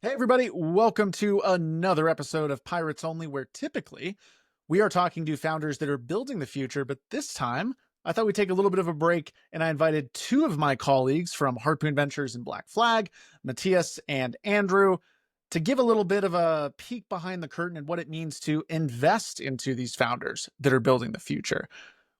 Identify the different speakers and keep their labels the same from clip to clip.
Speaker 1: Hey, everybody, welcome to another episode of Pirates Only, where typically we are talking to founders that are building the future. But this time, I thought we'd take a little bit of a break, and I invited two of my colleagues from Harpoon Ventures and Black Flag, Matias and Andrew, to give a little bit of a peek behind the curtain and what it means to invest into these founders that are building the future.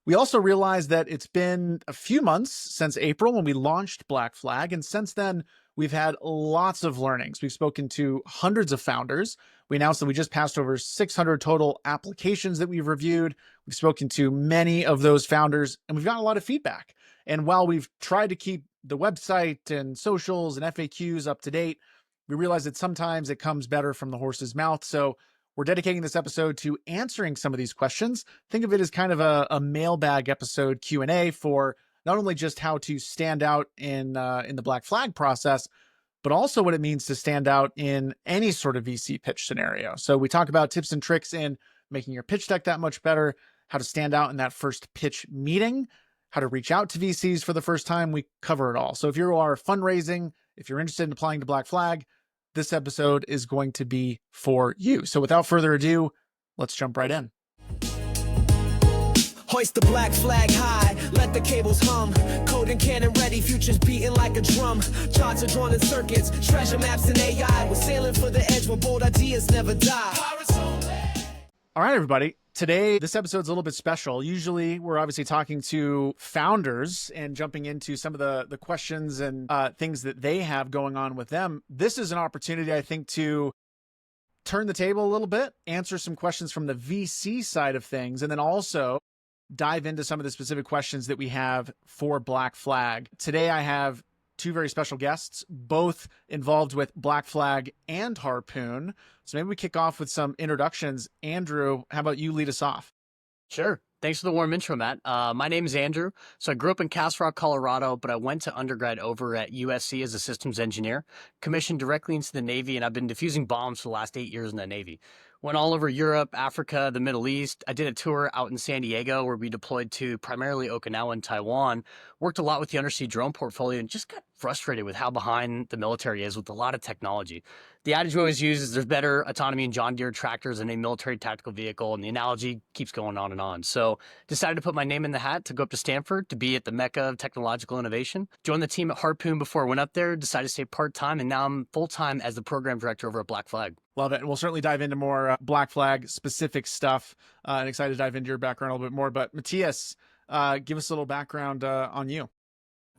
Speaker 1: We also realized that it's been a few months since April when we launched Black Flag, and since then, we've had lots of learnings. We've spoken to hundreds of founders. We announced that we just passed over 600 total applications that we've reviewed. We've spoken to many of those founders, and we've gotten a lot of feedback. And while we've tried to keep the website and socials and FAQs up to date, we realize that sometimes it comes better from the horse's mouth. So we're dedicating this episode to answering some of these questions. Think of it as kind of a mailbag episode Q&A for not only just how to stand out in the Black Flag process, but also what it means to stand out in any sort of VC pitch scenario. So we talk about tips and tricks in making your pitch deck that much better, how to stand out in that first pitch meeting, how to reach out to VCs for the first time. We cover it all. So if you are fundraising, if you're interested in applying to Black Flag, this episode is going to be for you. So without further ado, let's jump right in.
Speaker 2: Hoist the black flag high, let the cables hum. Code and cannon ready, futures beating like a drum. Charts are drawn in circuits, treasure maps and AI. We're sailing for the edge where bold ideas never die.
Speaker 1: All right, everybody. Today, this episode's a little bit special. Usually, we're obviously talking to founders and jumping into some of the questions and things that they have going on with them. This is an opportunity, I think, to turn the table a little bit, answer some questions from the VC side of things, and then also dive into some of the specific questions that we have for Black Flag. Today, I have two very special guests, both involved with Black Flag and Harpoon. So maybe we kick off with some introductions. Andrew, how about you lead us off?
Speaker 3: Sure. Thanks for the warm intro, Matt. My name is Andrew. So I grew up in Castle Rock, Colorado, but I went to undergrad over at USC as a systems engineer, commissioned directly into the Navy, and I've been defusing bombs for the last 8 years in the Navy. Went all over Europe, Africa, the Middle East. I did a tour out in San Diego where we deployed to primarily Okinawa and Taiwan. Worked a lot with the undersea drone portfolio and just got frustrated with how behind the military is with a lot of technology. The adage we always use is there's better autonomy in John Deere tractors than a military tactical vehicle, and the analogy keeps going on and on. So decided to put my name in the hat to go up to Stanford to be at the mecca of technological innovation. Joined the team at Harpoon before I went up there, decided to stay part-time, and now I'm full-time as the program director over at Black Flag.
Speaker 1: Love it. We'll certainly dive into more Black Flag specific stuff and excited to dive into your background a little bit more. But Matias, give us a little background on you.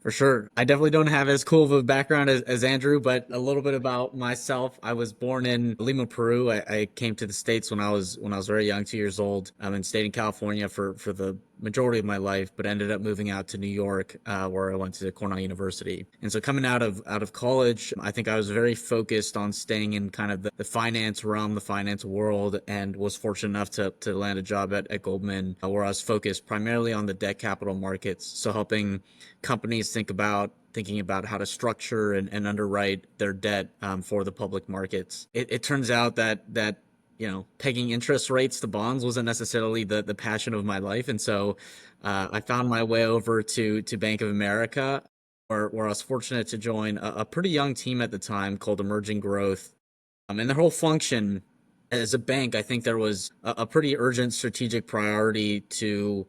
Speaker 4: For sure. I definitely don't have as cool of a background as Andrew, but a little bit about myself. I was born in Lima, Peru. I came to the States when I was very young, 2 years old. And stayed in California for the majority of my life, but ended up moving out to New York, where I went to Cornell University. And so coming out of college, I think I was very focused on staying in kind of the finance realm, the finance world, and was fortunate enough to land a job at Goldman, where I was focused primarily on the debt capital markets. So helping companies thinking about how to structure and underwrite their debt for the public markets. It turns out that pegging interest rates to bonds wasn't necessarily the passion of my life. And so I found my way over to Bank of America, where I was fortunate to join a pretty young team at the time called Emerging Growth. And their whole function as a bank, I think there was a pretty urgent strategic priority to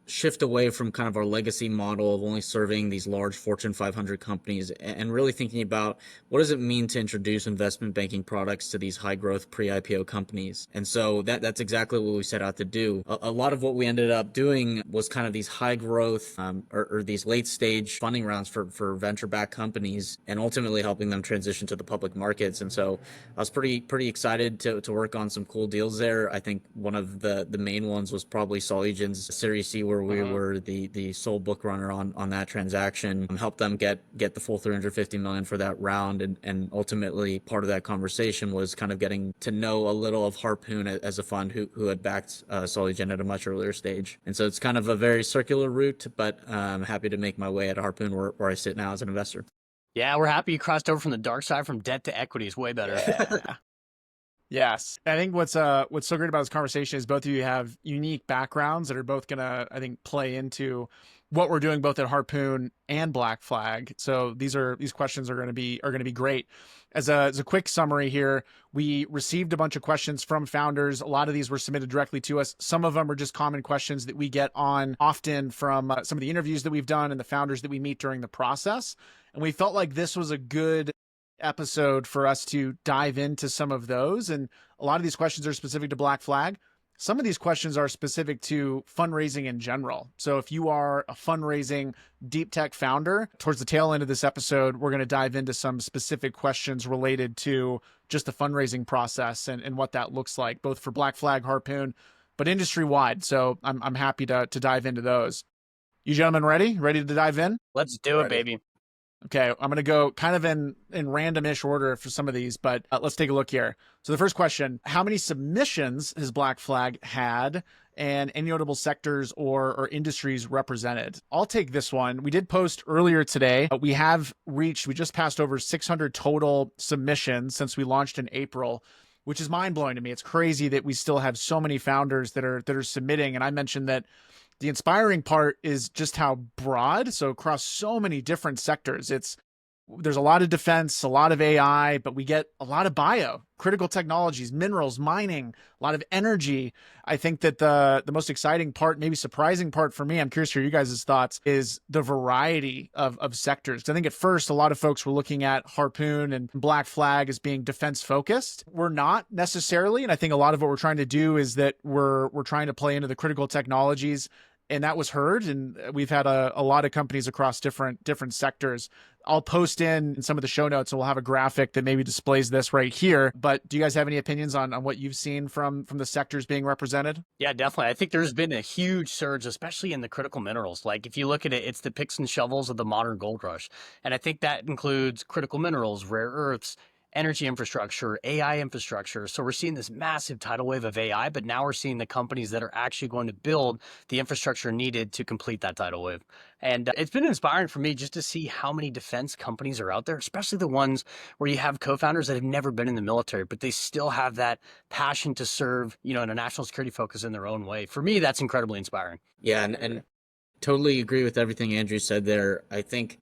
Speaker 4: shift away from kind of our legacy model of only serving these large Fortune 500 companies and really thinking about what does it mean to introduce investment banking products to these high growth pre-IPO companies. And so that's exactly what we set out to do. A lot of what we ended up doing was kind of these high growth or these late stage funding rounds for venture backed companies and ultimately helping them transition to the public markets. And so I was pretty excited to work on some cool deals there. I think one of the main ones was probably Solugen's Series C, where we were the sole book runner on that transaction, helped them get the full $350 million for that round. And ultimately part of that conversation was kind of getting to know a little of Harpoon as a fund who had backed Solugen at a much earlier stage. And so it's kind of a very circular route, but I'm happy to make my way at Harpoon where I sit now as an investor.
Speaker 3: Yeah, we're happy you crossed over from the dark side from debt to equity. Is way better.
Speaker 1: Yes. I think what's so great about this conversation is both of you have unique backgrounds that are both going to, I think, play into what we're doing both at Harpoon and Black Flag. So these questions are going to be great. As a quick summary here, we received a bunch of questions from founders. A lot of these were submitted directly to us. Some of them are just common questions that we get on often from some of the interviews that we've done and the founders that we meet during the process. And we felt like this was a good episode for us to dive into some of those. And a lot of these questions are specific to Black Flag. Some of these questions are specific to fundraising in general. So if you are a fundraising deep tech founder, towards the tail end of this episode, we're going to dive into some specific questions related to just the fundraising process and what that looks like, both for Black Flag, Harpoon, but industry wide. So I'm happy to dive into those. You gentlemen ready? Ready to dive in?
Speaker 3: Let's do it, baby.
Speaker 1: Okay, I'm going to go kind of in random-ish order for some of these, but let's take a look here. So the first question, how many submissions has Black Flag had and any notable sectors or industries represented? I'll take this one. We did post earlier today. We just passed over 600 total submissions since we launched in April, which is mind-blowing to me. It's crazy that we still have so many founders that are submitting. And I mentioned that the inspiring part is just how broad. So across so many different sectors, there's a lot of defense, a lot of AI, but we get a lot of bio, critical technologies, minerals, mining, a lot of energy. I think that the most exciting part, maybe surprising part for me, I'm curious for you guys' thoughts, is the variety of sectors. I think at first, a lot of folks were looking at Harpoon and Black Flag as being defense focused. We're not necessarily. And I think a lot of what we're trying to do is that we're trying to play into the critical technologies. And that was heard, and we've had a lot of companies across different sectors. I'll post in some of the show notes, and we'll have a graphic that maybe displays this right here. But do you guys have any opinions on what you've seen from the sectors being represented?
Speaker 3: Yeah, definitely. I think there's been a huge surge, especially in the critical minerals. Like if you look at it, it's the picks and shovels of the modern gold rush. And I think that includes critical minerals, rare earths, energy infrastructure, AI infrastructure. So we're seeing this massive tidal wave of AI, but now we're seeing the companies that are actually going to build the infrastructure needed to complete that tidal wave. And it's been inspiring for me just to see how many defense companies are out there, especially the ones where you have co-founders that have never been in the military, but they still have that passion to serve, in a national security focus in their own way. For me, that's incredibly inspiring.
Speaker 4: Yeah, and totally agree with everything Andrew said there. I think,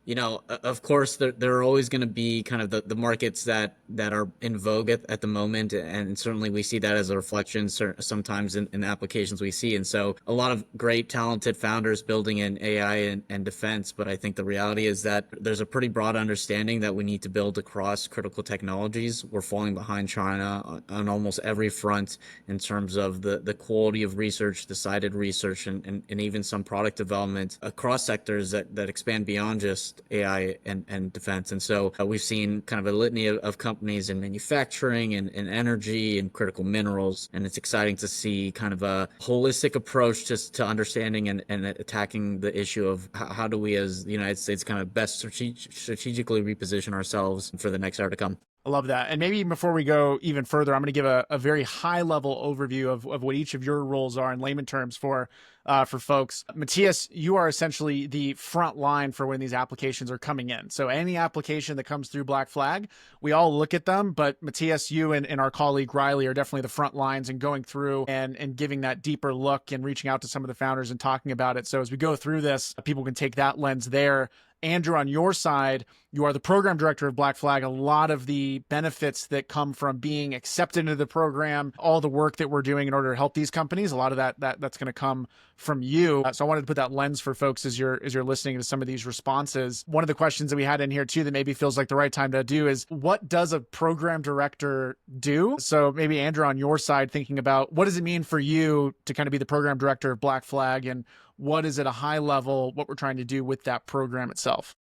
Speaker 4: of course, there are always going to be kind of the markets that are in vogue at the moment. And certainly we see that as a reflection sometimes in the applications we see. And so a lot of great, talented founders building in AI and defense. But I think the reality is that there's a pretty broad understanding that we need to build across critical technologies. We're falling behind China on almost every front in terms of the quality of research, decided research, and even some product development across sectors that expand beyond just AI and defense. And so we've seen kind of a litany of companies in manufacturing and energy and critical minerals. And it's exciting to see kind of a holistic approach just to understanding and attacking the issue of how do we as the United States kind of best strategically reposition ourselves for the next era to come.
Speaker 1: I love that. And maybe before we go even further, I'm going to give a very high level overview of what each of your roles are in layman terms for folks. Matias, you are essentially the front line for when these applications are coming in. So any application that comes through Black Flag, we all look at them, but Matias, you and our colleague Riley are definitely the front lines and going through and giving that deeper look and reaching out to some of the founders and talking about it. So as we go through this, people can take that lens there. Andrew, on your side, you are the program director of Black Flag. A lot of the benefits that come from being accepted into the program, all the work that we're doing in order to help these companies, a lot of that's going to come from you. So I wanted to put that lens for folks as you're listening to some of these responses. One of the questions that we had in here too that maybe feels like the right time to do is, what does a program director do? So maybe Andrew, on your side, thinking about what does it mean for you to kind of be the program director of Black Flag, and what is at a high level what we're trying to do with that program itself?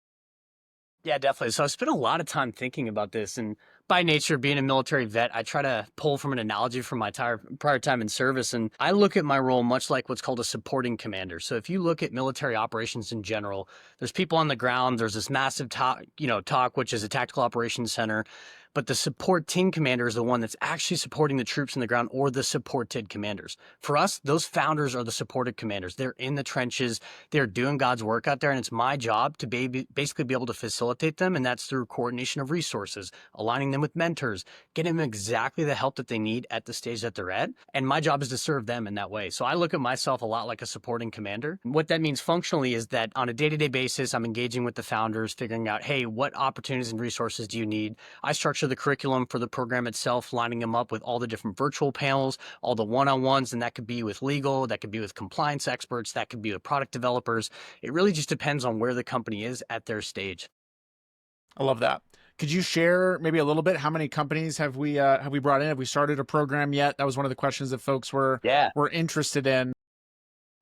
Speaker 3: Yeah, definitely. So I spent a lot of time thinking about this, and by nature, being a military vet, I try to pull from an analogy from my prior time in service, and I look at my role much like what's called a supporting commander. So if you look at military operations in general, there's people on the ground, there's this massive TOC, which is a tactical operations center, but the support team commander is the one that's actually supporting the troops in the ground, or the supported commanders. For us, those founders are the supported commanders. They're in the trenches. They're doing God's work out there, and it's my job to basically be able to facilitate them, and that's through coordination of resources, aligning them with mentors, getting them exactly the help that they need at the stage that they're at, and my job is to serve them in that way. So I look at myself a lot like a supporting commander. What that means functionally is that on a day-to-day basis, I'm engaging with the founders, figuring out, hey, what opportunities and resources do you need? I structure the curriculum for the program itself, lining them up with all the different virtual panels, all the one-on-ones, and that could be with legal, that could be with compliance experts, that could be with product developers. It really just depends on where the company is at their stage.
Speaker 1: I love that. Could you share maybe a little bit? How many companies have we brought in? Have we started a program yet? That was one of the questions that folks were interested in.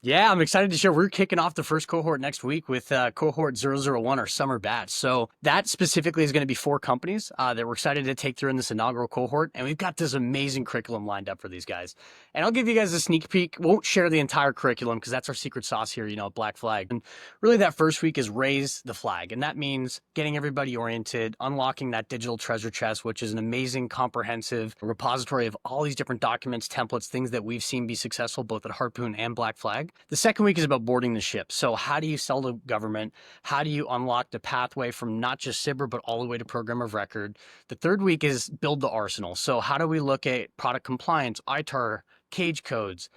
Speaker 3: Yeah, I'm excited to share. We're kicking off the first cohort next week with cohort 001, our summer batch. So that specifically is going to be 4 companies that we're excited to take through in this inaugural cohort. And we've got this amazing curriculum lined up for these guys. And I'll give you guys a sneak peek. Won't share the entire curriculum because that's our secret sauce here, at Black Flag. And really that first week is raise the flag. And that means getting everybody oriented, unlocking that digital treasure chest, which is an amazing, comprehensive repository of all these different documents, templates, things that we've seen be successful both at Harpoon and Black Flag. The second week is about boarding the ship. So how do you sell to government? How do you unlock the pathway from not just SIBR, but all the way to program of record? The third week is build the arsenal. So how do we look at product compliance, ITAR, cage codes,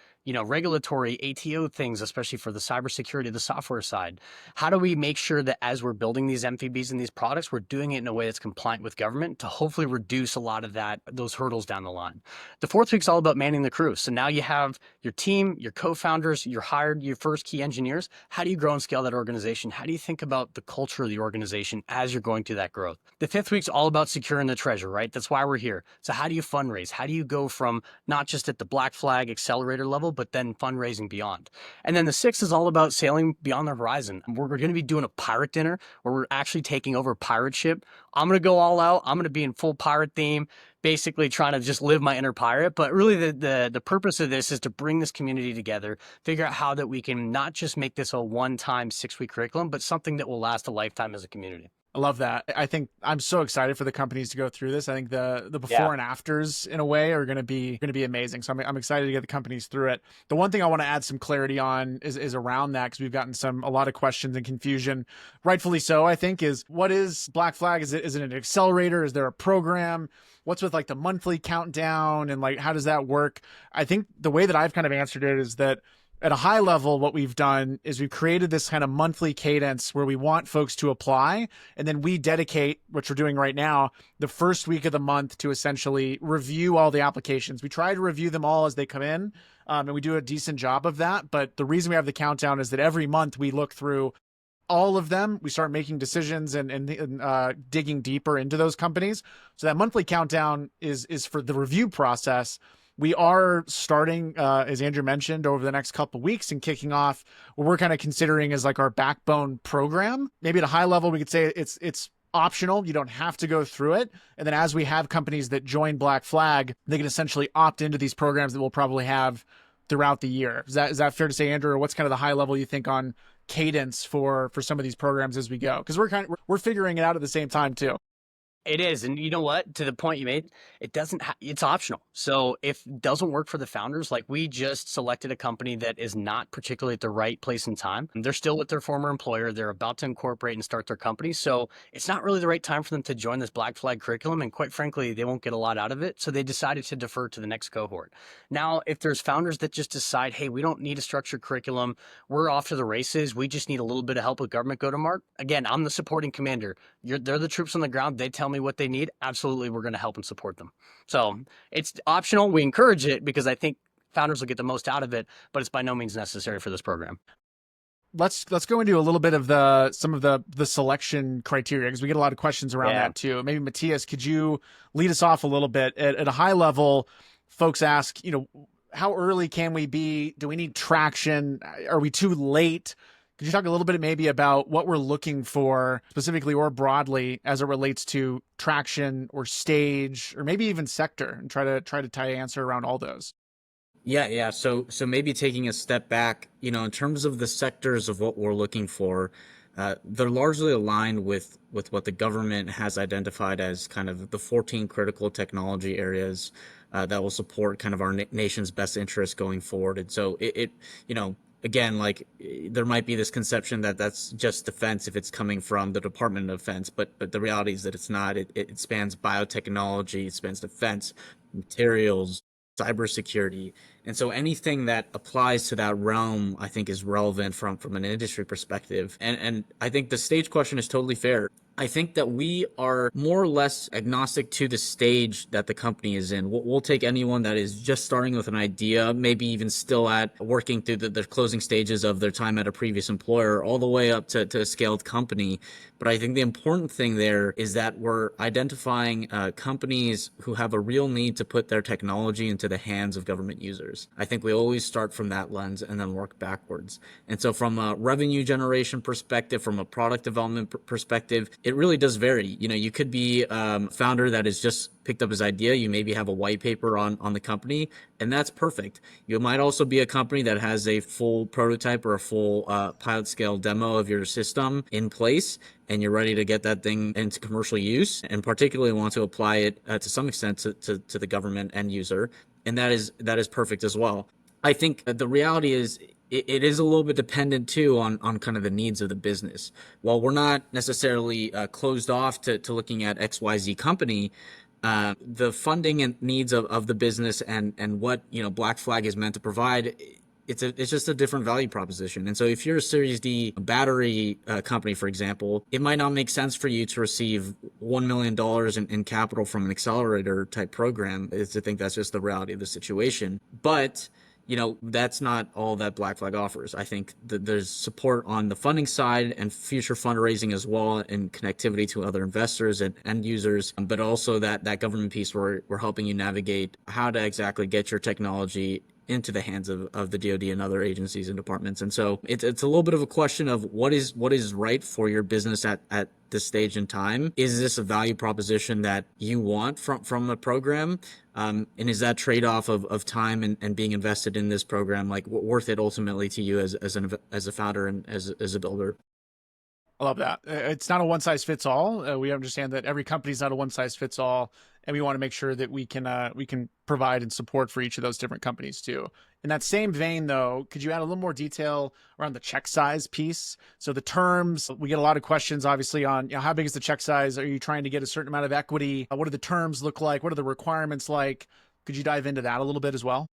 Speaker 3: regulatory ATO things, especially for the cybersecurity, the software side? How do we make sure that as we're building these MVBs and these products, we're doing it in a way that's compliant with government to hopefully reduce a lot of those hurdles down the line? The fourth week's all about manning the crew. So now you have your team, your co-founders, you're hired your first key engineers. How do you grow and scale that organization? How do you think about the culture of the organization as you're going through that growth? The fifth week's all about securing the treasure, right? That's why we're here. So how do you fundraise? How do you go from not just at the Black Flag accelerator level, but then fundraising beyond? And then the sixth is all about sailing beyond the horizon. We're going to be doing a pirate dinner where we're actually taking over a pirate ship. I'm going to go all out. I'm going to be in full pirate theme, basically trying to just live my inner pirate. But really the purpose of this is to bring this community together, figure out how that we can not just make this a one-time 6-week curriculum, but something that will last a lifetime as a community.
Speaker 1: I love that. I think I'm so excited for the companies to go through this. I think the before and afters in a way are going to be amazing. So I'm excited to get the companies through it. The one thing I want to add some clarity on is around that, because we've gotten a lot of questions and confusion, rightfully so, I think, is what is Black Flag? Is it an accelerator? Is there a program? What's with like the monthly countdown and like how does that work? I think the way that I've kind of answered it is that at a high level, what we've done is we've created this kind of monthly cadence where we want folks to apply, and then we dedicate, which we're doing right now, the first week of the month to essentially review all the applications. We try to review them all as they come in, and we do a decent job of that. But the reason we have the countdown is that every month we look through all of them, we start making decisions and digging deeper into those companies. So that monthly countdown is for the review process. We are starting, as Andrew mentioned, over the next couple of weeks and kicking off what we're kind of considering as like our backbone program. Maybe at a high level, we could say it's optional. You don't have to go through it. And then as we have companies that join Black Flag, they can essentially opt into these programs that we'll probably have throughout the year. Is that fair to say, Andrew? Or what's kind of the high level you think on cadence for some of these programs as we go? Because we're figuring it out at the same time too.
Speaker 3: It is. And you know what? To the point you made, it's optional. So if it doesn't work for the founders, like we just selected a company that is not particularly at the right place and time. They're still with their former employer. They're about to incorporate and start their company. So it's not really the right time for them to join this Black Flag curriculum. And quite frankly, they won't get a lot out of it. So they decided to defer to the next cohort. Now, if there's founders that just decide, hey, we don't need a structured curriculum, we're off to the races, we just need a little bit of help with government go-to-market. Again, I'm the supporting commander. They're the troops on the ground. They tell me what they need. Absolutely, we're going to help and support them. So it's optional. We encourage it because I think founders will get the most out of it, but it's by no means necessary for this program.
Speaker 1: Let's go into a little bit of some of the selection criteria, because we get a lot of questions around that too. Maybe Matias, could you lead us off a little bit at a high level? Folks ask, how early can we be? Do we need traction? Are we too late? Could you talk a little bit maybe about what we're looking for specifically or broadly as it relates to traction or stage or maybe even sector, and try to tie an answer around all those?
Speaker 4: Yeah. So maybe taking a step back, in terms of the sectors of what we're looking for, they're largely aligned with what the government has identified as kind of the 14 critical technology areas that will support kind of our nation's best interests going forward. And so again, like there might be this conception that that's just defense if it's coming from the Department of Defense, but the reality is that it's not. It spans biotechnology, it spans defense, materials, cybersecurity. And so anything that applies to that realm, I think, is relevant from an industry perspective. And I think the stage question is totally fair. I think that we are more or less agnostic to the stage that the company is in. We'll take anyone that is just starting with an idea, maybe even still at working through the closing stages of their time at a previous employer, all the way up to a scaled company. But I think the important thing there is that we're identifying companies who have a real need to put their technology into the hands of government users. I think we always start from that lens and then work backwards. And so from a revenue generation perspective, from a product development perspective, it really does vary. You could be a founder that has just picked up his idea. You maybe have a white paper on the company, and that's perfect. You might also be a company that has a full prototype or a full pilot scale demo of your system in place, and you're ready to get that thing into commercial use, and particularly want to apply it to some extent to the government end user. And that is perfect as well. I think the reality is it is a little bit dependent too on kind of the needs of the business. While we're not necessarily closed off to looking at XYZ company, the funding and needs of the business and what Black Flag is meant to provide, it's just a different value proposition. And so if you're a Series D battery company, for example, it might not make sense for you to receive $1 million in capital from an accelerator type program. I think that's just the reality of the situation. But that's not all that Black Flag offers. I think that there's support on the funding side and future fundraising as well, and connectivity to other investors and end users, but also that government piece where we're helping you navigate how to exactly get your technology into the hands of the DoD and other agencies and departments. And so it's a little bit of a question of what is right for your business at this stage in time. Is this a value proposition that you want from a program? And is that trade-off of time and being invested in this program worth it ultimately to you as a founder and as a builder?
Speaker 1: I love that. It's not a one size fits all. We understand that every company is not a one size fits all, and we want to make sure that we can provide and support for each of those different companies too. In that same vein, though, could you add a little more detail around the check size piece? So the terms, we get a lot of questions, obviously, on how big is the check size? Are you trying to get a certain amount of equity? What do the terms look like? What are the requirements like? Could you dive into that a little bit as well?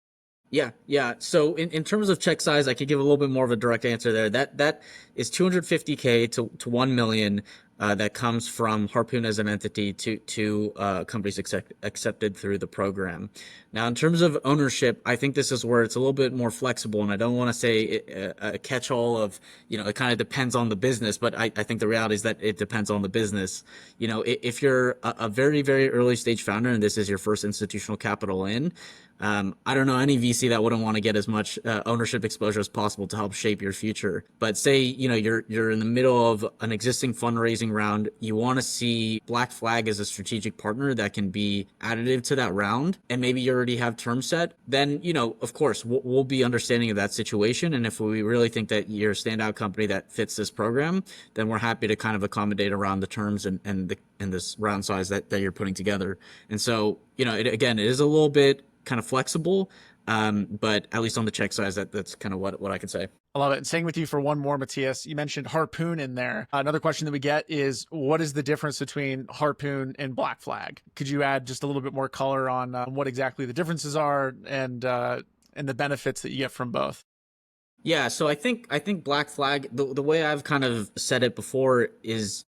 Speaker 4: Yeah. So in terms of check size, I could give a little bit more of a direct answer there. That is $250K to 1 million. That comes from Harpoon as an entity to companies accepted through the program. Now, in terms of ownership, I think this is where it's a little bit more flexible, and I don't want to say a catch-all of, it kind of depends on the business, but I think the reality is that it depends on the business. If you're a very, very early stage founder and this is your first institutional capital in, I don't know any VC that wouldn't want to get as much ownership exposure as possible to help shape your future. But say, you're in the middle of an existing fundraising round, you want to see Black Flag as a strategic partner that can be additive to that round, and maybe you already have terms set, then, of course, we'll be understanding of that situation. And if we really think that you're a standout company that fits this program, then we're happy to kind of accommodate around the terms and this round size that you're putting together. And so, it is a little bit kind of flexible, but at least on the check size, that's kind of what I can say.
Speaker 1: I love it. And staying with you for one more, Matias, you mentioned Harpoon in there. Another question that we get is, what is the difference between Harpoon and Black Flag? Could you add just a little bit more color on what exactly the differences are and the benefits that you get from both?
Speaker 4: Yeah, so I think Black Flag, the way I've kind of said it before is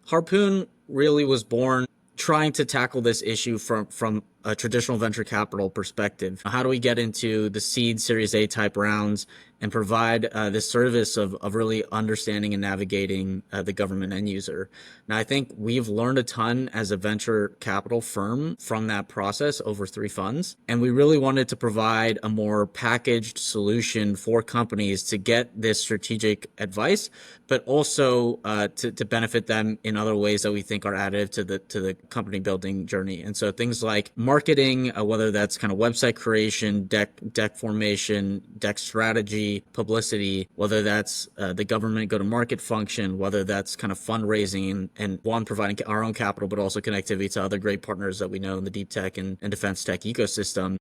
Speaker 4: Harpoon really was born trying to tackle this issue from a traditional venture capital perspective. How do we get into the seed Series A type rounds and provide this service of really understanding and navigating the government end user? Now, I think we've learned a ton as a venture capital firm from that process over 3 funds. And we really wanted to provide a more packaged solution for companies to get this strategic advice, but also to benefit them in other ways that we think are additive to the company building journey. And so things like marketing, whether that's kind of website creation, deck formation, deck strategy, publicity, whether that's the government go-to-market function, whether that's kind of fundraising and one, providing our own capital, but also connectivity to other great partners that we know in the deep tech and defense tech ecosystem.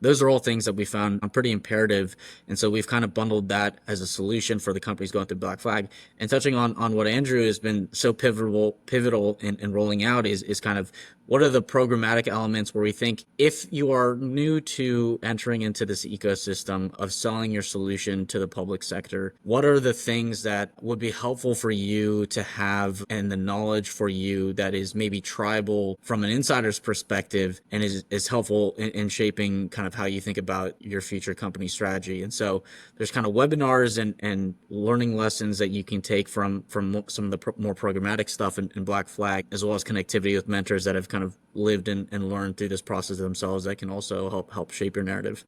Speaker 4: Those are all things that we found pretty imperative. And so we've kind of bundled that as a solution for the companies going through Black Flag. And touching on what Andrew has been so pivotal in rolling out is kind of what are the programmatic elements where we think if you are new to entering into this ecosystem of selling your solution to the public sector, what are the things that would be helpful for you to have and the knowledge for you that is maybe tribal from an insider's perspective and is helpful in shaping kind of how you think about your future company strategy. And so there's kind of webinars and learning lessons that you can take from some of the more programmatic stuff in Black Flag, as well as connectivity with mentors that have kind of lived and learned through this process themselves that can also help shape your narrative.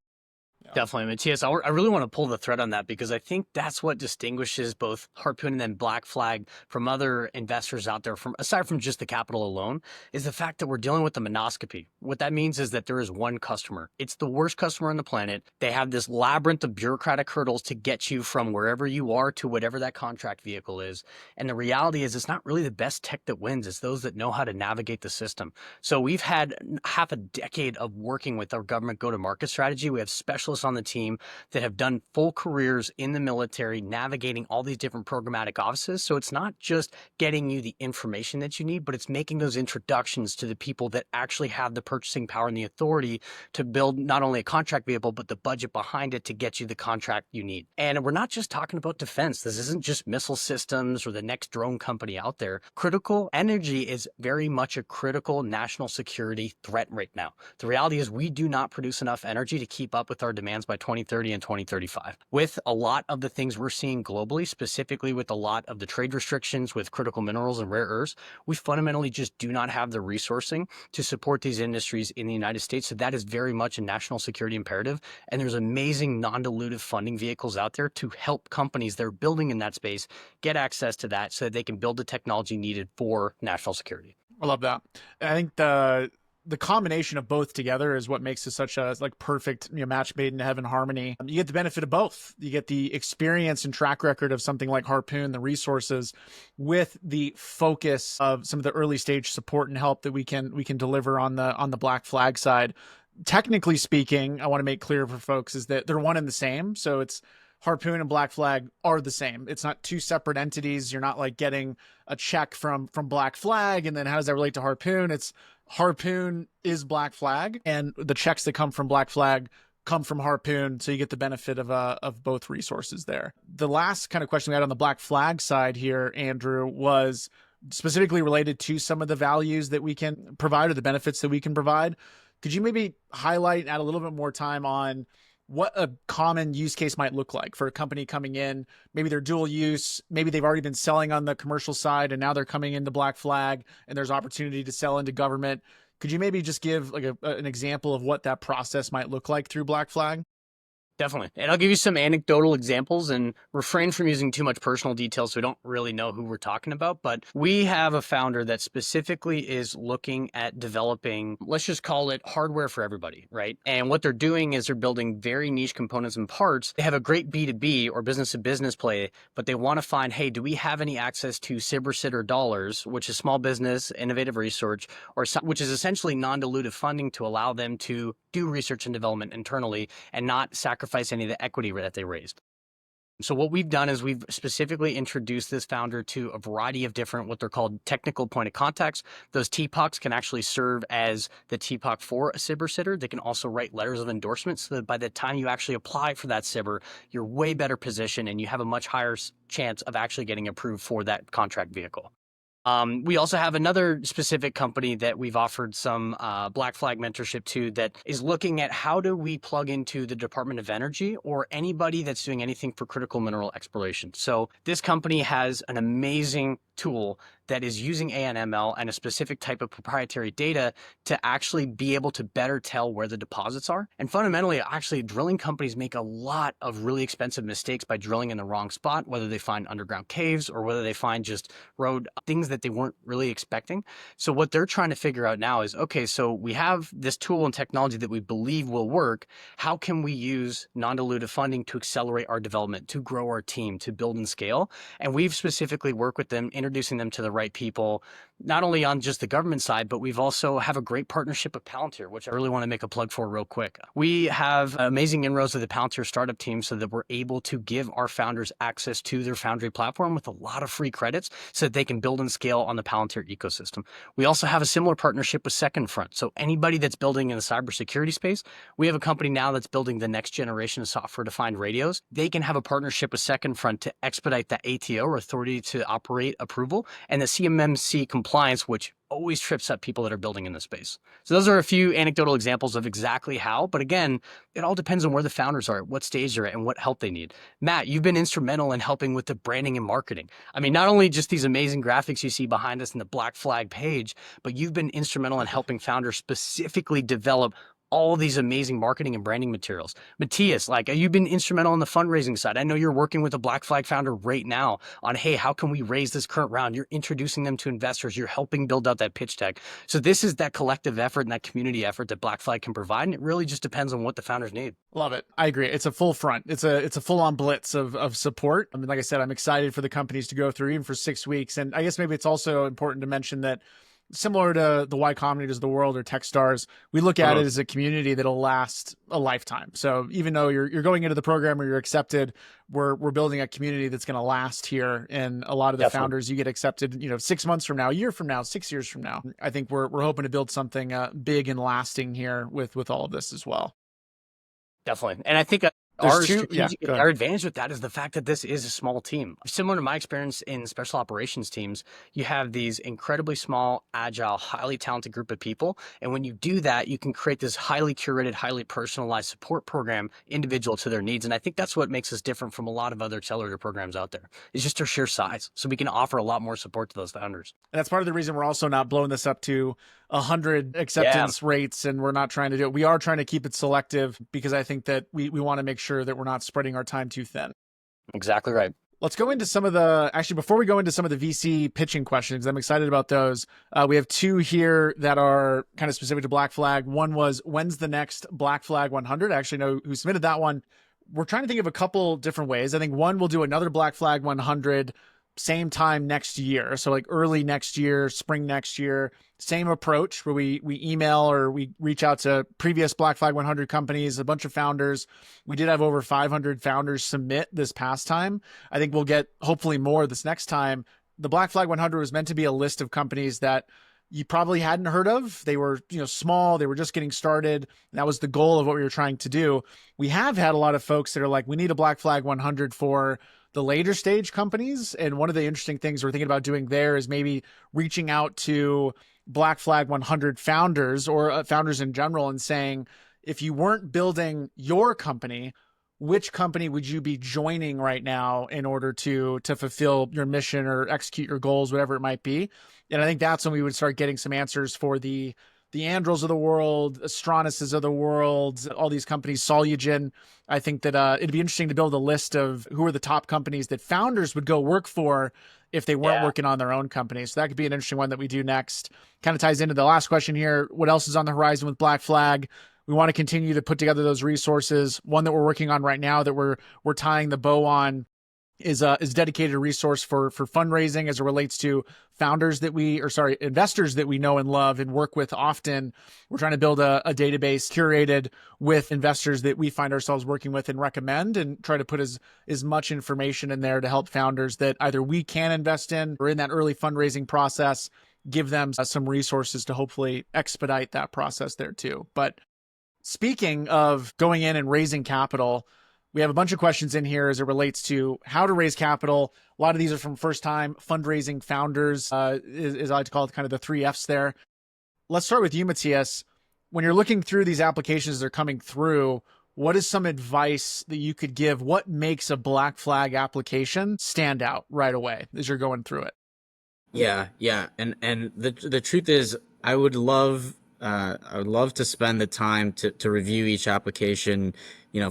Speaker 3: Definitely, Matias. I really want to pull the thread on that because I think that's what distinguishes both Harpoon and then Black Flag from other investors out there, from aside from just the capital alone, is the fact that we're dealing with the monoscopy. What that means is that there is one customer. It's the worst customer on the planet. They have this labyrinth of bureaucratic hurdles to get you from wherever you are to whatever that contract vehicle is. And the reality is it's not really the best tech that wins. It's those that know how to navigate the system. So we've had half a decade of working with our government go-to-market strategy. We have specialists on the team that have done full careers in the military, navigating all these different programmatic offices. So it's not just getting you the information that you need, but it's making those introductions to the people that actually have the purchasing power and the authority to build not only a contract vehicle, but the budget behind it to get you the contract you need. And we're not just talking about defense. This isn't just missile systems or the next drone company out there. Critical energy is very much a critical national security threat right now. The reality is we do not produce enough energy to keep up with our demands by 2030 and 2035. With a lot of the things we're seeing globally, specifically with a lot of the trade restrictions with critical minerals and rare earths, we fundamentally just do not have the resourcing to support these industries in the United States. So that is very much a national security imperative. And there's amazing non-dilutive funding vehicles out there to help companies that are building in that space get access to that so that they can build the technology needed for national security.
Speaker 1: I love that. I think the combination of both together is what makes it such a perfect match made in heaven harmony. You get the benefit of both. You get the experience and track record of something like Harpoon, the resources, with the focus of some of the early stage support and help that we can deliver on the Black Flag side. Technically speaking, I want to make clear for folks is that they're one and the same. So it's Harpoon and Black Flag are the same. It's not two separate entities. You're not like getting a check from Black Flag and then how does that relate to Harpoon? It's Harpoon is Black Flag and the checks that come from Black Flag come from Harpoon. So you get the benefit of both resources there. The last kind of question we had on the Black Flag side here, Andrew, was specifically related to some of the values that we can provide or the benefits that we can provide. Could you maybe highlight and add a little bit more time on what a common use case might look like for a company coming in? Maybe they're dual use, maybe they've already been selling on the commercial side and now they're coming into Black Flag and there's opportunity to sell into government. Could you maybe just give like an example of what that process might look like through Black Flag?
Speaker 3: Definitely. And I'll give you some anecdotal examples and refrain from using too much personal details so we don't really know who we're talking about. But we have a founder that specifically is looking at developing, let's just call it hardware for everybody, right? And what they're doing is they're building very niche components and parts. They have a great B2B or business to business play, but they want to find, hey, do we have any access to SIBR dollars, which is small business, innovative research, or which is essentially non-dilutive funding to allow them to do research and development internally and not sacrifice any of the equity that they raised. So what we've done is we've specifically introduced this founder to a variety of different, what they're called technical point of contacts. Those TPOCs can actually serve as the TPOC for a SIBR sitter. They can also write letters of endorsement so that by the time you actually apply for that SIBR, you're way better positioned and you have a much higher chance of actually getting approved for that contract vehicle. We also have another specific company that we've offered some Black Flag mentorship to that is looking at how do we plug into the Department of Energy or anybody that's doing anything for critical mineral exploration. So this company has an amazing tool that is using ANML and a specific type of proprietary data to actually be able to better tell where the deposits are. And fundamentally, actually, drilling companies make a lot of really expensive mistakes by drilling in the wrong spot, whether they find underground caves or whether they find just road things that they weren't really expecting. So what they're trying to figure out now is, okay, so we have this tool and technology that we believe will work. How can we use non-dilutive funding to accelerate our development, to grow our team, to build and scale? And we've specifically worked with them, introducing them to the right people, not only on just the government side, but we've also have a great partnership with Palantir, which I really want to make a plug for real quick. We have amazing inroads with the Palantir startup team so that we're able to give our founders access to their Foundry platform with a lot of free credits so that they can build and scale on the Palantir ecosystem. We also have a similar partnership with Second Front. So anybody that's building in the cybersecurity space, we have a company now that's building the next generation of software-defined radios. They can have a partnership with Second Front to expedite that ATO, or authority to operate approval, and the CMMC compliance, which always trips up people that are building in the space. So those are a few anecdotal examples of exactly how, but again, it all depends on where the founders are, at what stage they're at, and what help they need. Matt, you've been instrumental in helping with the branding and marketing. I mean, not only just these amazing graphics you see behind us in the Black Flag page, but you've been instrumental in helping founders specifically develop all these amazing marketing and branding materials. Matias, like, you've been instrumental on the fundraising side. I know you're working with a Black Flag founder right now on, hey, how can we raise this current round? You're introducing them to investors. You're helping build out that pitch deck. So this is that collective effort and that community effort that Black Flag can provide. And it really just depends on what the founders need.
Speaker 1: Love it. I agree. It's a full front. It's a full on blitz of support. I mean, like I said, I'm excited for the companies to go through even for 6 weeks. And I guess maybe it's also important to mention that similar to the Y Combinator of the world or Techstars, we look at it as a community that'll last a lifetime. So even though you're going into the program or you're accepted, we're building a community that's going to last here. And a lot of the founders, you get accepted, 6 months from now, a year from now, 6 years from now. I think we're hoping to build something big and lasting here with all of this as well.
Speaker 3: Definitely. And I think our advantage with that is the fact that this is a small team. Similar to my experience in special operations teams, you have these incredibly small, agile, highly talented group of people. And when you do that, you can create this highly curated, highly personalized support program individual to their needs. And I think that's what makes us different from a lot of other accelerator programs out there. It's just our sheer size. So we can offer a lot more support to those founders.
Speaker 1: And that's part of the reason we're also not blowing this up to 100 acceptance rates, and we're not trying to do it. We are trying to keep it selective because I think that we want to make sure that we're not spreading our time too thin.
Speaker 3: Exactly right.
Speaker 1: Let's go into some of before we go into some of the VC pitching questions, I'm excited about those. We have two here that are kind of specific to Black Flag. One was, when's the next Black Flag 100? I actually know who submitted that one. We're trying to think of a couple different ways. I think one, we'll do another Black Flag 100 same time next year. So like early next year, spring next year, same approach where we email or we reach out to previous Black Flag 100 companies, a bunch of founders. We did have over 500 founders submit this past time. I think we'll get hopefully more this next time. The Black Flag 100 was meant to be a list of companies that you probably hadn't heard of. They were, small, they were just getting started. And that was the goal of what we were trying to do. We have had a lot of folks that are like, we need a Black Flag 100 for the later stage companies. And one of the interesting things we're thinking about doing there is maybe reaching out to Black Flag 100 founders or founders in general and saying, if you weren't building your company, which company would you be joining right now in order to fulfill your mission or execute your goals, whatever it might be? And I think that's when we would start getting some answers for the Andrils of the world, Astronuses of the world, all these companies, Solugen. I think that it'd be interesting to build a list of who are the top companies that founders would go work for if they weren't working on their own companies. So that could be an interesting one that we do next. Kind of ties into the last question here. What else is on the horizon with Black Flag? We want to continue to put together those resources. One that we're working on right now that we're tying the bow on is dedicated resource for fundraising as it relates to investors that we know and love and work with often. We're trying to build a database curated with investors that we find ourselves working with and recommend, and try to put as much information in there to help founders that either we can invest in or in that early fundraising process, give them some resources to hopefully expedite that process there too. But speaking of going in and raising capital, we have a bunch of questions in here as it relates to how to raise capital. A lot of these are from first-time fundraising founders, as I like to call it, kind of the 3 Fs there. Let's start with you, Matias. When you're looking through these applications that are coming through, what is some advice that you could give? What makes a Black Flag application stand out right away as you're going through it?
Speaker 4: Yeah. And the truth is, I would love to spend the time to review each application,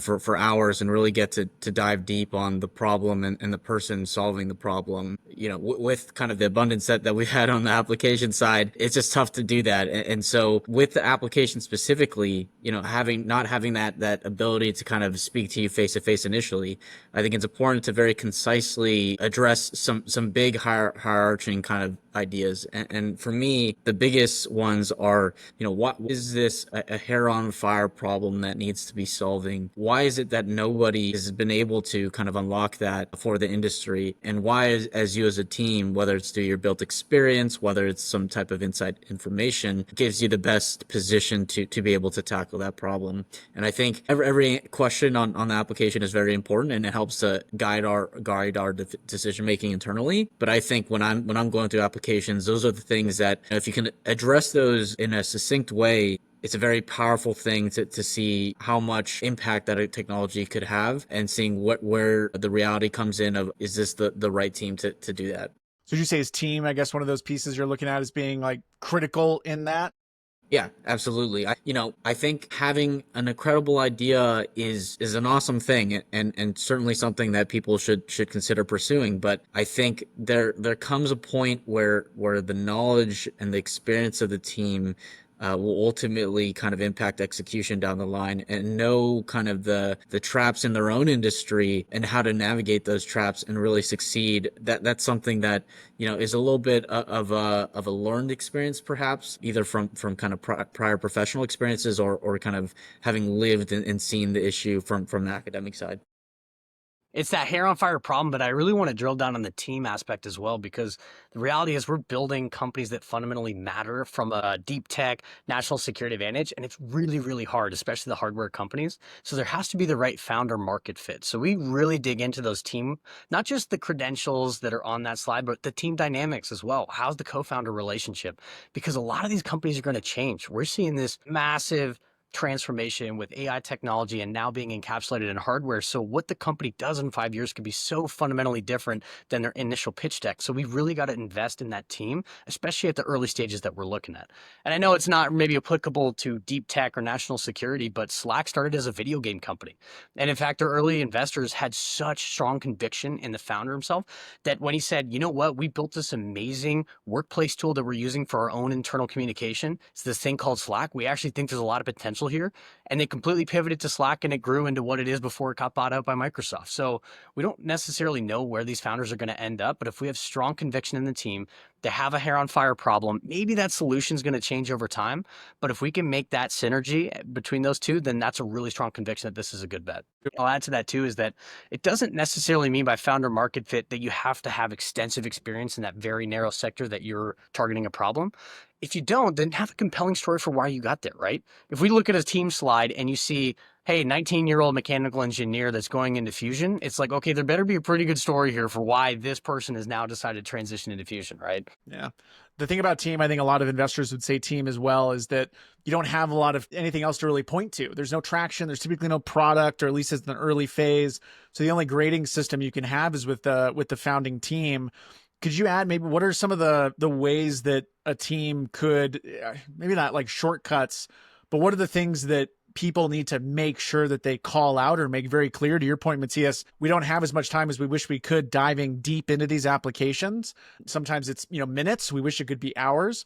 Speaker 4: for hours and really get to dive deep on the problem and the person solving the problem. With kind of the abundance that we've had on the application side, it's just tough to do that. And so with the application specifically, having not having that ability to kind of speak to you face to face initially, I think it's important to very concisely address some big hierarching kind of ideas. And for me, the biggest ones are, what is this a hair on fire problem that needs to be solving? Why is it that nobody has been able to kind of unlock that for the industry? And why, as you as a team, whether it's through your built experience, whether it's some type of inside information, gives you the best position to be able to tackle that problem? And I think every question on the application is very important, and it helps to guide our decision making internally. But I think when I'm going through applications, those are the things that, if you can address those in a succinct way, it's a very powerful thing to see how much impact that a technology could have, and seeing where the reality comes in of, is this the right team to do that?
Speaker 1: So would you say as team, I guess one of those pieces you're looking at as being like critical in that?
Speaker 4: Yeah, absolutely. I think having an incredible idea is an awesome thing, and certainly something that people should consider pursuing. But I think there comes a point where the knowledge and the experience of the team will ultimately kind of impact execution down the line, and know kind of the traps in their own industry and how to navigate those traps and really succeed. That's something that, is a little bit of a learned experience, perhaps either from kind of prior professional experiences, or kind of having lived and seen the issue from the academic side.
Speaker 3: It's that hair on fire problem, but I really want to drill down on the team aspect as well, because the reality is we're building companies that fundamentally matter from a deep tech national security advantage. And it's really, really hard, especially the hardware companies. So there has to be the right founder market fit. So we really dig into those team, not just the credentials that are on that slide, but the team dynamics as well. How's the co-founder relationship? Because a lot of these companies are going to change. We're seeing this massive transformation with AI technology and now being encapsulated in hardware. So what the company does in 5 years could be so fundamentally different than their initial pitch deck. So we really got to invest in that team, especially at the early stages that we're looking at. And I know it's not maybe applicable to deep tech or national security, but Slack started as a video game company. And in fact, their early investors had such strong conviction in the founder himself that when he said, you know what, we built this amazing workplace tool that we're using for our own internal communication. It's this thing called Slack. We actually think there's a lot of potential here. And they completely pivoted to Slack, and it grew into what it is before it got bought out by Microsoft. So we don't necessarily know where these founders are going to end up, but if we have strong conviction in the team, they have a hair on fire problem, maybe that solution is going to change over time. But if we can make that synergy between those two, then that's a really strong conviction that this is a good bet. I'll add to that too, is that it doesn't necessarily mean by founder market fit that you have to have extensive experience in that very narrow sector that you're targeting a problem. If you don't, then have a compelling story for why you got there, right? If we look at a team slide and you see, hey, 19-year-old mechanical engineer that's going into fusion, it's like, okay, there better be a pretty good story here for why this person has now decided to transition into fusion, right?
Speaker 1: Yeah. The thing about team, I think a lot of investors would say team as well, is that you don't have a lot of anything else to really point to. There's no traction. There's typically no product, or at least it's an early phase. So the only grading system you can have is with the founding team. Could you add maybe what are some of the ways that a team could, maybe not like shortcuts, but what are the things that people need to make sure that they call out or make very clear? To your point, Matias, we don't have as much time as we wish we could diving deep into these applications. Sometimes it's, minutes. We wish it could be hours.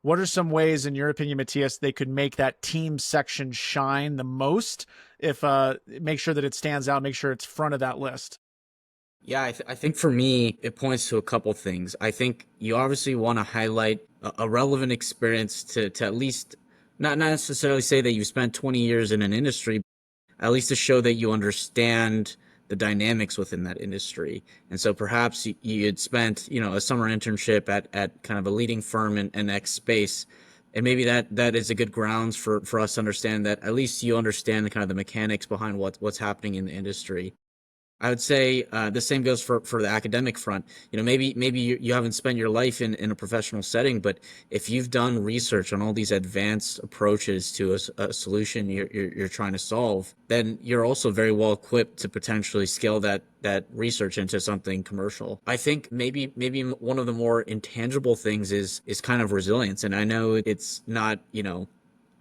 Speaker 1: What are some ways, in your opinion, Matias, they could make that team section shine the most, if make sure that it stands out, make sure it's front of that list?
Speaker 4: Yeah, I think for me, it points to a couple things. I think you obviously want to highlight a relevant experience to at least not necessarily say that you spent 20 years in an industry, at least to show that you understand the dynamics within that industry. And so perhaps you had spent, a summer internship at kind of a leading firm in X space. And maybe that is a good grounds for us to understand that at least you understand the kind of the mechanics behind what's happening in the industry. I would say the same goes for the academic front. Maybe you haven't spent your life in a professional setting, but if you've done research on all these advanced approaches to a solution you're trying to solve, then you're also very well equipped to potentially scale that research into something commercial. I think maybe one of the more intangible things is kind of resilience, and I know it's not